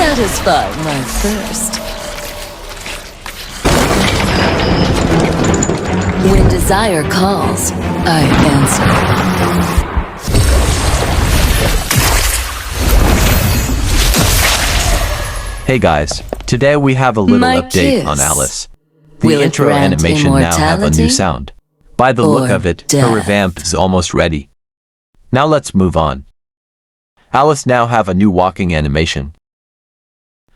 Satisfy my thirst. When desire calls, I answer. Hey guys, today we have a little My update on kiss. Alice. The Will it intro grant animation now have a new immortality sound. By the look or of it, death? her revamp is almost ready. Now let's move on. Alice now have a new walking animation.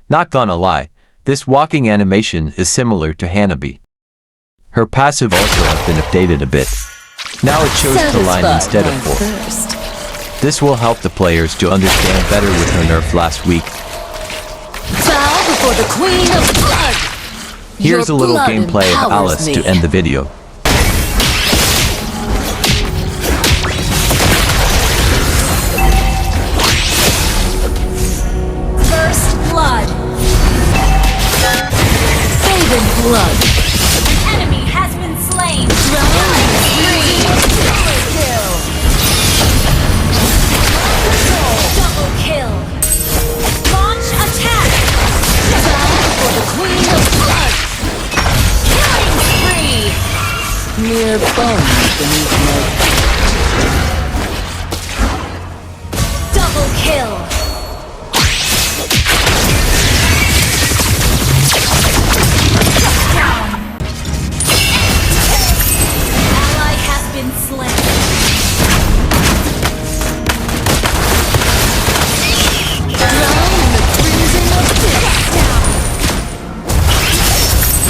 Not gonna lie, this walking animation is similar to Hanabi. Her passive also have been updated a bit. Now it shows the line instead of 4. Thirst. This will help the players to understand better with her nerf last week. Bow before the Queen of Blood. Here's a Your little blood gameplay of empowers Alice me. to end the video. First blood. Saving blood. An enemy has been slain. Double kill. Launch attack. Bow before the Queen of Blood. Killing spree. Mere bones beneath my Double kill. Down. Ally has been slain. drown in the crimson of death.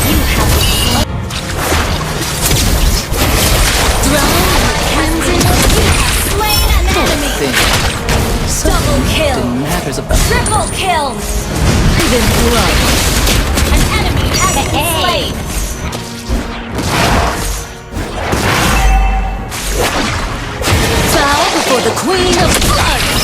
You have been Drown in the crimson of death. slain an enemy. Double kill. Matters about Triple kill. even blood. An enemy has been slain. Bow before the Queen of Blood.